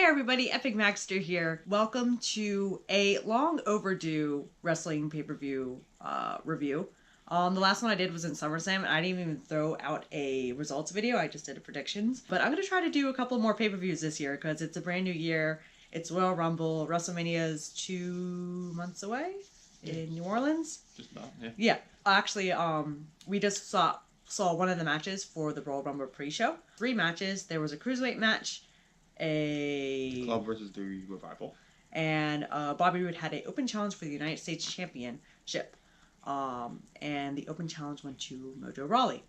everybody, Epic Magster here. Welcome to a long overdue wrestling pay-per-view review. The last one I did was in SummerSlam, and I didn't even throw out a results video. I just did a predictions. But I'm going to try to do a couple more pay-per-views this year because it's a brand new year. It's Royal Rumble. WrestleMania is 2 months away in New Orleans. Just about, yeah. Yeah. Actually, we just saw one of the matches for the Royal Rumble pre-show. 3 matches. There was a Cruiserweight match, The Club versus the Revival. And Bobby Roode had an open challenge for the United States Championship. And the open challenge went to Mojo Rawley.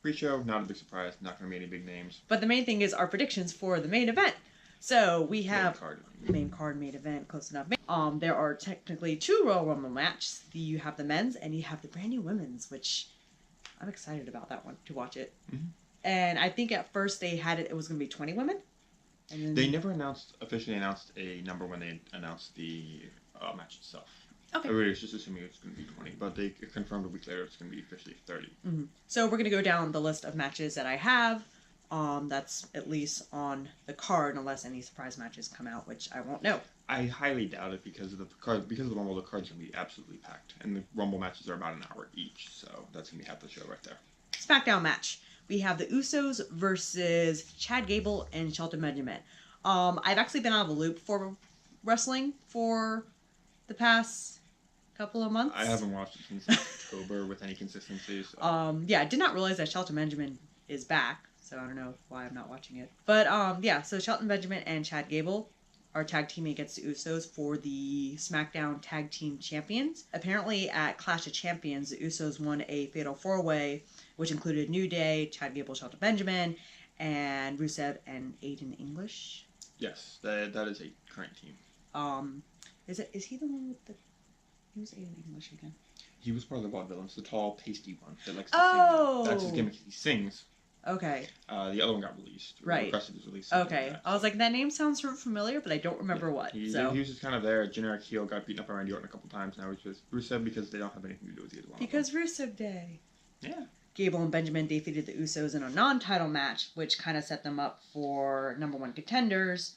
Pre-show, not a big surprise. Not going to be any big names. But the main thing is our predictions for the main event. So we have main event, close enough. There are technically 2 Royal Rumble matches. You have the men's and you have the brand new women's, which I'm excited about that one to watch it. Mm-hmm. And I think at first they had it was going to be 20 women. And then they never officially announced a number when they announced the match itself. Okay. Everybody was just assuming it's going to be 20, but they confirmed a week later it's going to be officially 30. Mm-hmm. So we're going to go down the list of matches that I have. That's at least on the card, unless any surprise matches come out, which I won't know. I highly doubt it because of the card. Because of the Rumble, the card's going to be absolutely packed, and the Rumble matches are about an hour each, so that's going to be half the show right there. SmackDown match. We have the Usos versus Chad Gable and Shelton Benjamin. I've actually been out of the loop for wrestling for the past couple of months. I haven't watched it since October with any consistency. So. Yeah, I did not realize that Shelton Benjamin is back, so I don't know why I'm not watching it. But yeah, so Shelton Benjamin and Chad Gable are tag teaming against the Usos for the SmackDown Tag Team Champions. Apparently at Clash of Champions, the Usos won a Fatal 4-Way, which included New Day, Chad Gable, Shelton Benjamin, and Rusev and Aiden English. Yes, that is a current team. Is he the one with the... Who's Aiden English again? He was part of the Vaudevillains, the tall, pasty one that likes to sing. That's his gimmick. He sings. Okay. The other one got released. Right. Requested was released. Okay. Like I was like, that name sounds sort of familiar, but I don't remember what. He was just kind of there. Generic heel, got beaten up by Randy Orton a couple times. Now he's with Rusev because they don't have anything to do with either one. Because Rusev Day. Yeah. Gable and Benjamin defeated the Usos in a non-title match, which kind of set them up for #1 contenders.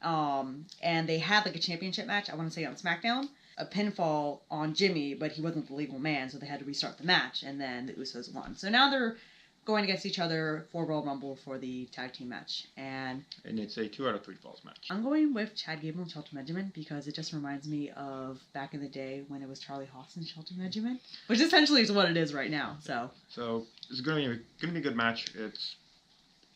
And they had like a championship match, I want to say on SmackDown. A pinfall on Jimmy, but he wasn't the legal man, so they had to restart the match, and then the Usos won. So now they're going against each other for Royal Rumble for the tag team match. And it's a 2 out of 3 falls match. I'm going with Chad Gable and Shelton Benjamin because it just reminds me of back in the day when it was Charlie Haas and Shelton Benjamin, which essentially is what it is right now. So it's going to be a good match. It's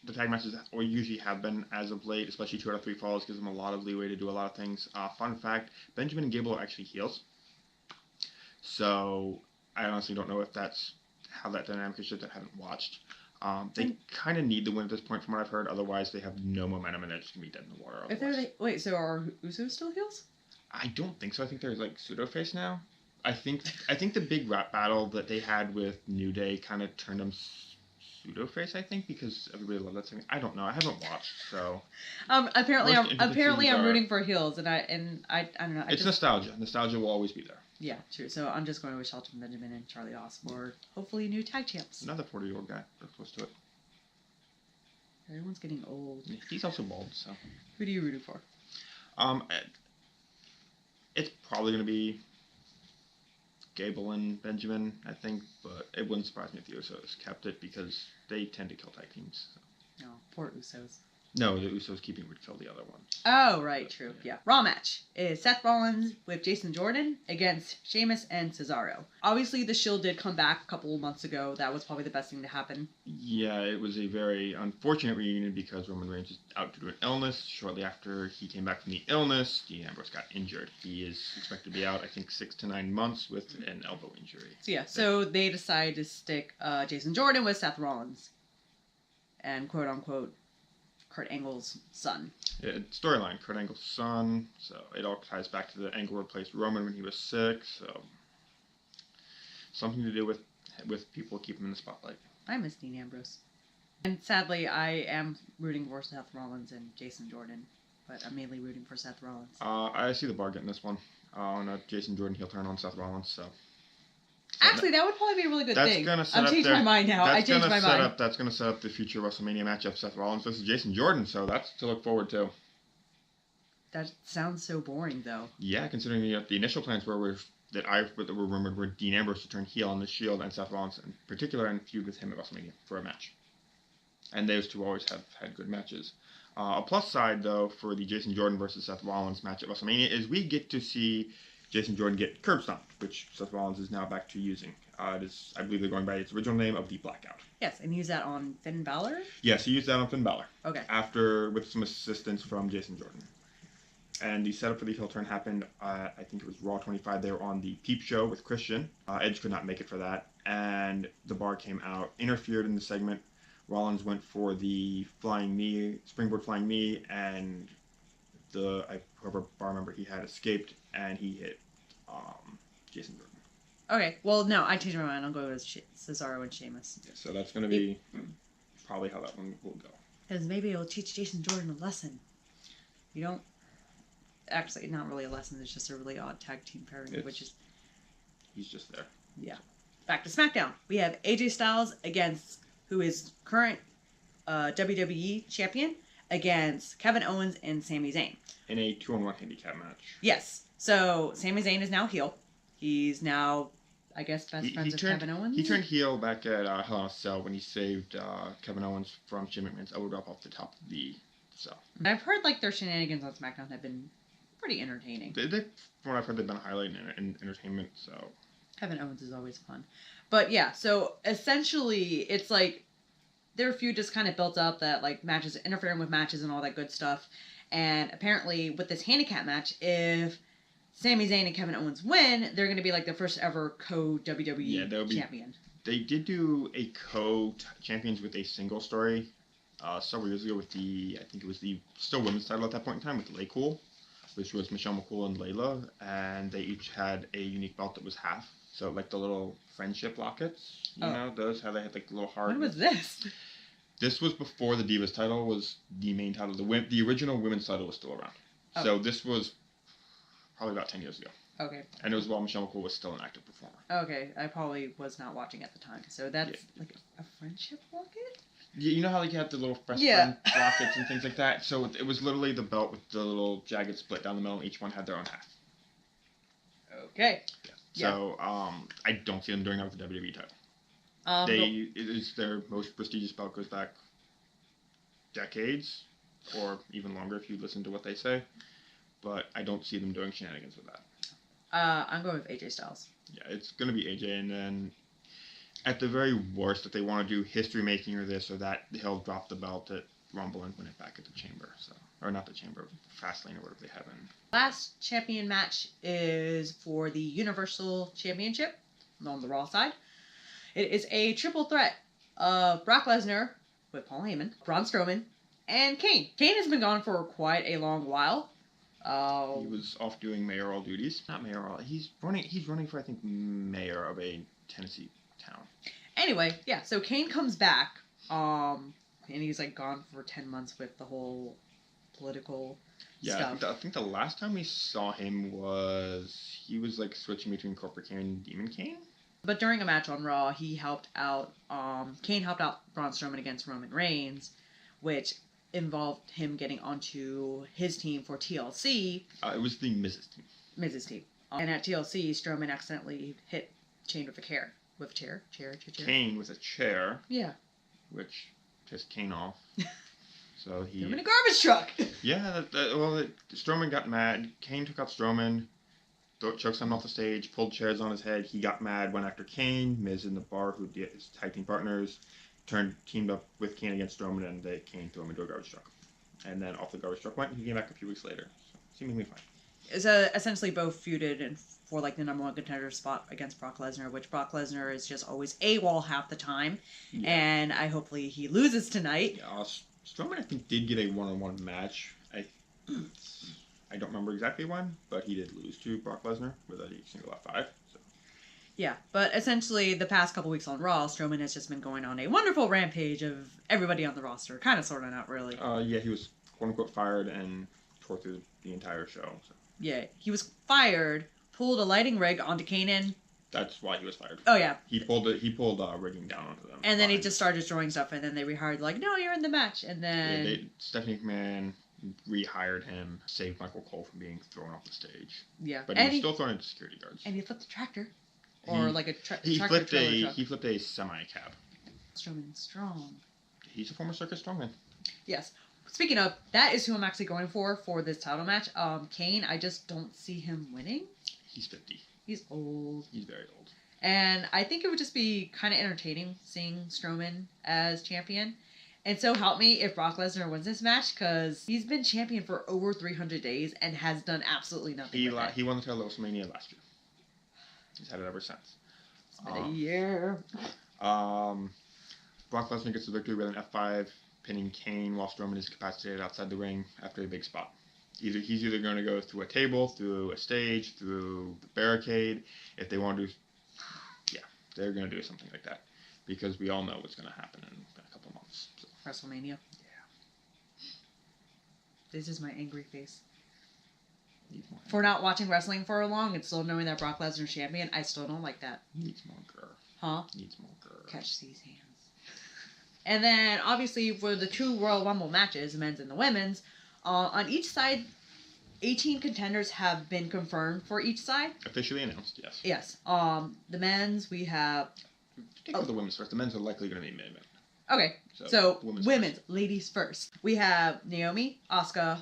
the tag matches or usually have been as of late, especially 2 out of 3 falls, gives them a lot of leeway to do a lot of things. Fun fact, Benjamin and Gable are actually heels. So I honestly don't know if that's how that dynamic is shifted. I haven't watched. They kind of need the win at this point from what I've heard. Otherwise, they have no momentum and they're just going to be dead in the water. Wait, so are Usos still heels? I don't think so. I think they're like pseudo-face now. I think the big rap battle that they had with New Day kind of turned them pseudo-face, I think, because everybody loved that thing. I don't know. I haven't watched, so. Apparently I'm rooting for heels, and I don't know. It's nostalgia. Nostalgia will always be there. Yeah, true. So I'm just going with Shelton Benjamin and Charlie Haas for hopefully new tag champs. Another 40-year-old guy. We're close to it. Everyone's getting old. He's also bald, so. Who do you root for? It's probably going to be Gable and Benjamin, I think, but it wouldn't surprise me if the Usos kept it because they tend to kill tag teams. So. No, poor Usos. No, the Usos keeping would kill the other one. Oh, right, true. Yeah. Raw match is Seth Rollins with Jason Jordan against Sheamus and Cesaro. Obviously, the Shield did come back a couple of months ago. That was probably the best thing to happen. Yeah, it was a very unfortunate reunion because Roman Reigns was out due to an illness. Shortly after he came back from the illness, Dean Ambrose got injured. He is expected to be out, I think, 6 to 9 months with an elbow injury. So they decided to stick Jason Jordan with Seth Rollins and quote-unquote Kurt Angle's son. Yeah, storyline, Kurt Angle's son, so it all ties back to the Angle replaced Roman when he was sick, so something to do with people keeping him in the spotlight. I miss Dean Ambrose. And sadly, I am rooting for Seth Rollins and Jason Jordan, but I'm mainly rooting for Seth Rollins. I see the bar getting this one. On a Jason Jordan heel turn on Seth Rollins, so. So Actually, that would probably be a really good that's thing. gonna set I've up changed their- my mind now. I That's changed gonna my set mind. up. That's gonna set up the future WrestleMania matchup: Seth Rollins versus Jason Jordan. So that's to look forward to. That sounds so boring, though. Yeah, considering the initial plans were rumored were Dean Ambrose to turn heel on the Shield and Seth Rollins in particular and feud with him at WrestleMania for a match. And those two always have had good matches. A plus side, though, for the Jason Jordan versus Seth Rollins match at WrestleMania is we get to see Jason Jordan get curb stomped, which Seth Rollins is now back to using. It is, I believe they're going by its original name of the Blackout. Yes, and use that on Finn Balor? Yes, he used that on Finn Balor. Okay. After, with some assistance from Jason Jordan. And the setup for the heel turn happened, I think it was Raw 25. They were on the Peep Show with Christian. Edge could not make it for that. And the Bar came out, interfered in the segment. Rollins went for the flying knee, springboard flying knee, and whoever bar member he had escaped, and he hit Jason Jordan. Okay, well, no, I changed my mind. I'll go with Cesaro and Sheamus. Yeah, so that's going to be probably how that one will go. Because maybe it'll teach Jason Jordan a lesson. You don't... Actually, not really a lesson. It's just a really odd tag team pairing, which is... He's just there. Yeah. Back to SmackDown. We have AJ Styles against... who is current WWE champion, against Kevin Owens and Sami Zayn. In a 2-on-1 handicap match. Yes. So, Sami Zayn is now heel. He's now, I guess, best friends with Kevin Owens. He turned heel back at Hell in a Cell when he saved Kevin Owens from Shane McMahon's elbow drop off the top of the cell. I've heard, like, their shenanigans on SmackDown have been pretty entertaining. From what I've heard, they've been a highlight in entertainment, so... Kevin Owens is always fun. But, yeah, so, essentially, it's like... their feud just kind of built up that, like, matches interfering with matches and all that good stuff. And apparently, with this handicap match, if Sami Zayn and Kevin Owens win, they're going to be, like, the first ever co-WWE champion. They did do a co-champions with a single story several years ago with I think it was the still women's title at that point in time with Lay Cool, which was Michelle McCool and Layla. And they each had a unique belt that was half. So, like, the little friendship lockets, you know, those, how they had, like, the little heart. When was this? This was before the Divas title was the main title. The original women's title was still around. Oh. So this was probably about 10 years ago. Okay. And it was while Michelle McCool was still an active performer. Okay, I probably was not watching at the time. So that's like a friendship locket? Yeah, you know how like you have the little friend lockets and things like that? So it was literally the belt with the little jagged split down the middle, and each one had their own half. Okay. Yeah. So I don't see them doing that with the WWE title. It is their most prestigious belt, goes back decades, or even longer if you listen to what they say. But I don't see them doing shenanigans with that. I'm going with AJ Styles. Yeah, it's going to be AJ, and then at the very worst, if they want to do history making or this or that, he'll drop the belt at Rumble and win it back at the Chamber. So, or not the Chamber, Fastlane or whatever they have in. Last champion match is for the Universal Championship on the Raw side. It is a triple threat of Brock Lesnar with Paul Heyman, Braun Strowman, and Kane. Kane has been gone for quite a long while. He was off doing mayoral duties. Not mayoral. He's running for, I think, mayor of a Tennessee town. Anyway, yeah. So Kane comes back. And he's like gone for 10 months with the whole political stuff. I think the last time we saw him he was like switching between Corporate Kane and Demon Kane. But during a match on Raw, he helped out. Kane helped out Braun Strowman against Roman Reigns, which involved him getting onto his team for TLC. It was the Miz's team. Miz's team. And at TLC, Strowman accidentally hit Kane with a chair. Chair. Kane with a chair. Yeah. Which pissed Kane off. So he... Threw him in a garbage truck! Yeah, Strowman got mad. Kane took out Strowman. Choked him off the stage, pulled chairs on his head. He got mad, went after Kane. Miz and the Bar, who did his tag team partners, teamed up with Kane against Strowman, and Kane threw him into a garbage truck. And then off the garbage truck went, and he came back a few weeks later. So, seemingly fine. So essentially both feuded for like the #1 contender spot against Brock Lesnar, which Brock Lesnar is just always AWOL half the time. Yeah. And hopefully he loses tonight. Yeah, Strowman, I think, did get a one-on-one match. I don't remember exactly when, but he did lose to Brock Lesnar with a single F5. So. Yeah, but essentially the past couple weeks on Raw, Strowman has just been going on a wonderful rampage of everybody on the roster. Kind of, sort of, not really. Yeah, he was quote-unquote fired and tore through the entire show. So. Yeah, he was fired, pulled a lighting rig onto Kanan, That's why he was fired. Oh yeah. He pulled rigging down onto them. And then he just started destroying stuff, and then they rehired, like, no, you're in the match, and then Stephanie McMahon rehired him, saved Michael Cole from being thrown off the stage. Yeah, but he was still thrown into security guards. And he flipped a tractor, or like a tractor. He flipped a semi cab. Strowman strong. He's a former circus strongman. Yes. Speaking of, that is who I'm actually going for this title match. Kane, I just don't see him winning. He's 50. He's old. He's very old. And I think it would just be kind of entertaining seeing Strowman as champion. And so help me if Brock Lesnar wins this match, because he's been champion for over 300 days and has done absolutely nothing. He won the title at WrestleMania last year. He's had it ever since. It's been a year. Brock Lesnar gets the victory with an F5, pinning Kane while Strowman is incapacitated outside the ring after a big spot. He's either going to go through a table, through a stage, through the barricade. If they want to do, they're going to do something like that, because we all know what's going to happen in a couple months. So. WrestleMania. Yeah. This is my angry face. For not watching wrestling for long and still knowing that Brock Lesnar's champion, I still don't like that. Needs more grr. Huh? Needs more grr. Catch these hands. And then, obviously, for the two Royal Rumble matches, the men's and the women's, on each side, 18 contenders have been confirmed for each side. Officially announced, yes. Yes. The men's, we have... Take the women's first. The men's are likely going to be main event. Okay. So women's, ladies first. We have Naomi, Asuka,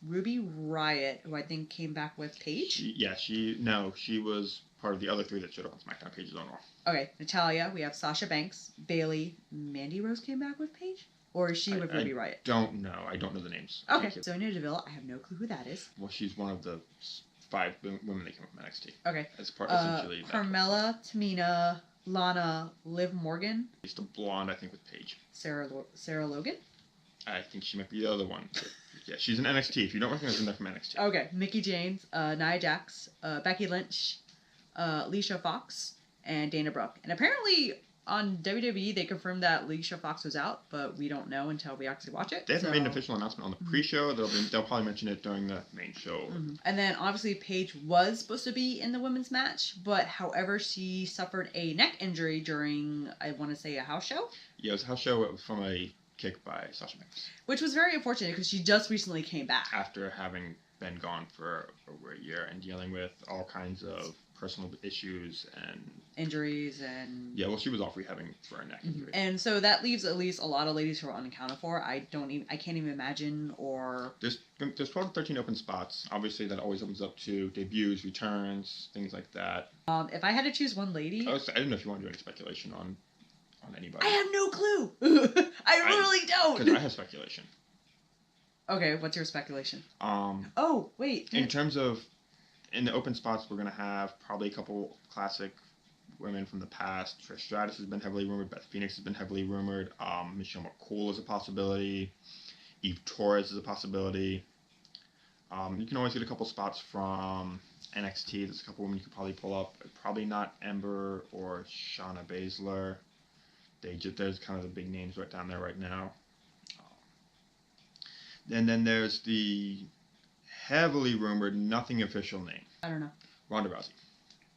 Ruby Riott, who I think came back with Paige. She was part of the other three that showed up on SmackDown. Paige's on Raw. Okay, Natalya, we have Sasha Banks, Bayley, Mandy Rose came back with Paige? Or is she with Ruby Riott? Don't know. I don't know the names. Okay, Sonya Deville, I have no clue who that is. Well, she's one of the 5 women that came up from NXT. Okay. As part, essentially. Carmella, Tamina, Lana, Liv Morgan. She's the blonde, I think, with Paige. Sarah Logan? I think she might be the other one. Yeah, she's in NXT. If you don't recognize her, they're from NXT. Okay, Mickie James, Nia Jax, Becky Lynch, Alicia Fox, and Dana Brooke. And apparently on WWE they confirmed that Alicia Fox was out, but we don't know until we actually watch it. They haven't made an official announcement on the pre-show. They'll probably mention it during the main show. Mm-hmm. And then obviously Paige was supposed to be in the women's match, but however she suffered a neck injury during, I want to say, a house show. Yeah, it was a house show. It was from a kick by Sasha Banks. Which was very unfortunate because she just recently came back. After having been gone for over a year and dealing with all kinds of personal issues and injuries and... Yeah, well, she was off rehabbing for a neck injury. And so that leaves at least a lot of ladies who are unaccounted for. I can't even imagine, or... There's 12 to 13 open spots. Obviously, that always opens up to debuts, returns, things like that. If I had to choose one lady... I didn't know if you want to do any speculation on anybody. I have no clue! I really don't! Because I have speculation. Okay, what's your speculation? Oh, wait. In terms of... In the open spots, we're going to have probably a couple classic women from the past. Trish Stratus has been heavily rumored. Beth Phoenix has been heavily rumored. Michelle McCool is a possibility. Eve Torres is a possibility. You can always get a couple spots from NXT. There's a couple women you could probably pull up. Probably not Ember or Shayna Baszler. There's kind of the big names right down there right now. And then there's the heavily rumored, nothing official name. I don't know. Ronda Rousey.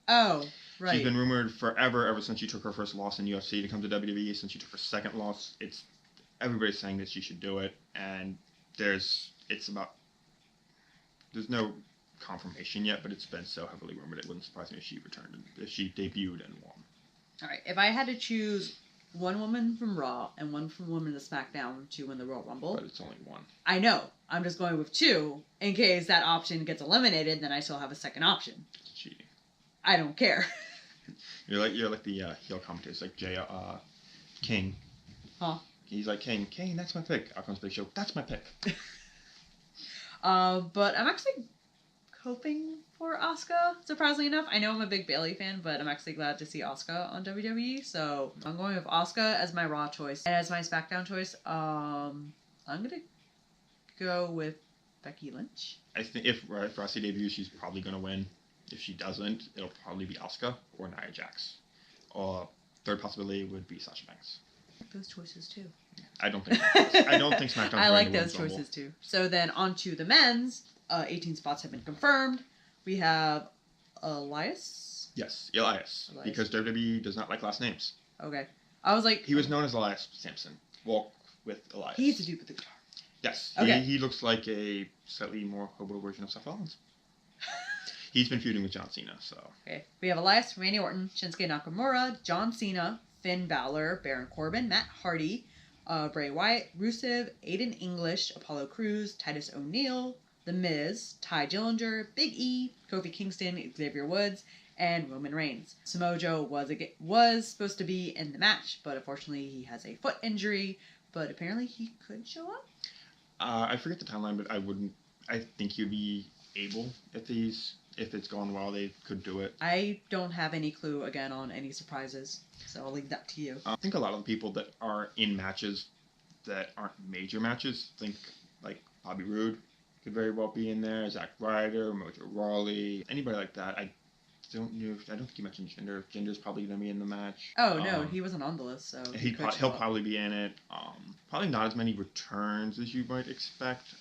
Oh, right. She's been rumored forever, ever since she took her first loss in UFC to come to WWE. Since she took her second loss, everybody's saying that she should do it, and there's no confirmation yet, but it's been so heavily rumored it wouldn't surprise me if she returned, if she debuted and won. All right, if I had to choose one woman from Raw and one from woman to SmackDown to win the Royal Rumble. But it's only one. I know. I'm just going with two. In case that option gets eliminated, then I still have a second option. It's cheating. I don't care. You're like the heel commentators, like King. Huh? He's like, King, that's my pick. Out comes Big Show, that's my pick. But I'm actually hoping for Asuka, surprisingly enough. I know I'm a big Bayley fan, but I'm actually glad to see Asuka on WWE, so I'm going with Asuka as my Raw choice. And as my SmackDown choice, I'm gonna go with Becky Lynch. I think if Rousey debuts, she's probably gonna win. If she doesn't, it'll probably be Asuka or Nia Jax. Third possibility would be Sasha Banks. I like those choices too. I don't think SmackDown's I like those choices too. So then on to the men's. 18 spots have been confirmed. We have Elias Yes, Elias. Because WWE does not like last names. Okay. I was like... He was known as Elias Sampson. Walk with Elias. He's the dude with the guitar. Yes. Okay. He looks like a slightly more hobo version of Seth Rollins. He's been feuding with John Cena, so... Okay. We have Elias, Randy Orton, Shinsuke Nakamura, John Cena, Finn Balor, Baron Corbin, Matt Hardy, Bray Wyatt, Rusev, Aiden English, Apollo Crews, Titus O'Neil, The Miz, Ty Dillinger, Big E, Kofi Kingston, Xavier Woods, and Roman Reigns. Samoa Joe was supposed to be in the match, but unfortunately he has a foot injury, but apparently he could show up. I forget the timeline, but I think he'd be able if it's gone well, they could do it. I don't have any clue, again, on any surprises, so I'll leave that to you. I think a lot of the people that are in matches that aren't major matches, think like Bobby Roode could very well be in there, Zack Ryder, Mojo Rawley, anybody like that. I don't think you mentioned Jinder. Jinder's probably going to be in the match. Oh, no, he wasn't on the list, so... He'll probably be in it. Probably not as many returns as you might expect.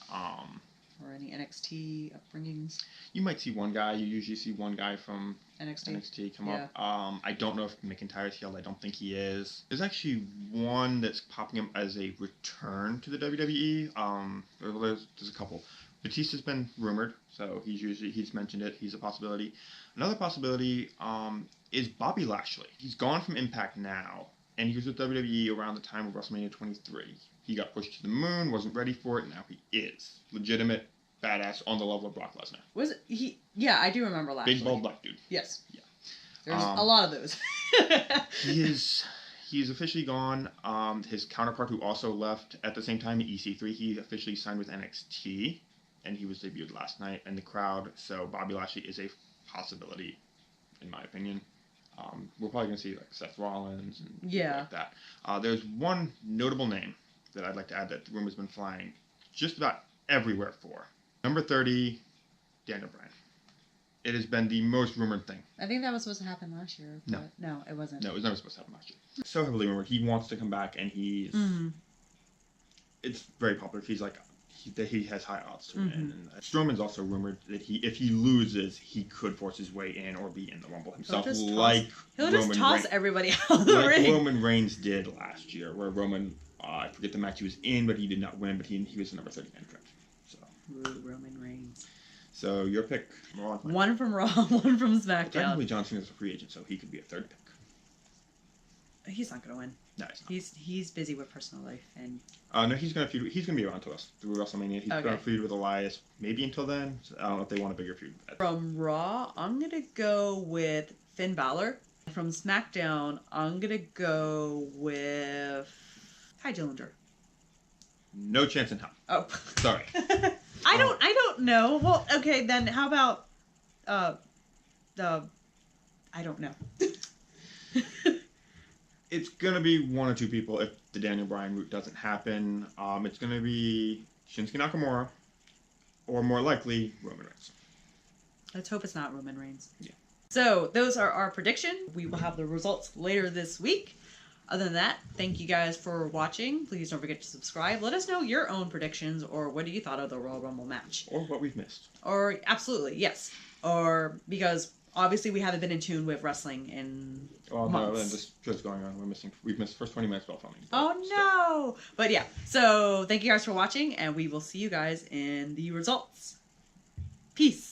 Or any NXT upbringings. You might see one guy. You usually see one guy from NXT come up. I don't know if McIntyre's healed. I don't think he is. There's actually one that's popping up as a return to the WWE. There's a couple. Batista's been rumored, so he's mentioned it. He's a possibility. Another possibility is Bobby Lashley. He's gone from Impact now, and he was with WWE around the time of WrestleMania 23. He got pushed to the moon, wasn't ready for it, and now he is. Legitimate, badass, on the level of Brock Lesnar. Was it, he? Yeah, I do remember Lashley. Big, bald, black dude. Yes. Yeah. There's a lot of those. He is officially gone. His counterpart, who also left at the same time, EC3, he officially signed with NXT, and he was debuted last night in the crowd, so Bobby Lashley is a possibility, in my opinion. We're probably going to see like Seth Rollins and people like that. There's one notable name that I'd like to add that the rumor's been flying just about everywhere for. Number 30, Daniel Bryan. It has been the most rumored thing. I think that was supposed to happen last year. But no, it wasn't. No, it was never supposed to happen last year. So heavily rumored. He wants to come back, and he's... It's very popular. He's like... He has high odds to win. And Strowman's also rumored that if he loses, he could force his way in or be in the Rumble himself, he'll just toss everybody out of the ring. Like Roman Reigns did last year, where Roman, I forget the match he was in, but he did not win, but he was the number 30 entrant. So. Ooh, Roman Reigns. So your pick. One from Raw, one from SmackDown. Technically, John Cena's a free agent, so he could be a third pick. He's not going to win. No, he's not. He's busy with personal life and. No, he's gonna feud. He's gonna be around to us through WrestleMania. He's gonna feud with Elias, maybe until then. So I don't know if they want a bigger feud. From Raw, I'm gonna go with Finn Balor. From SmackDown, I'm gonna go with Ty Dillinger. No chance in hell. Oh, sorry. I don't know. Well, okay then. How about I don't know. It's going to be one or two people if the Daniel Bryan route doesn't happen. It's going to be Shinsuke Nakamura or more likely Roman Reigns. Let's hope it's not Roman Reigns. Yeah. So those are our predictions. We will have the results later this week. Other than that, thank you guys for watching. Please don't forget to subscribe. Let us know your own predictions or what you thought of the Royal Rumble match. Or what we've missed. Or absolutely, yes. Or because... Obviously, we haven't been in tune with wrestling in months. No, this show's going on. We've missed the first 20 minutes while filming. Oh, no! But yeah, so thank you guys for watching, and we will see you guys in the results. Peace.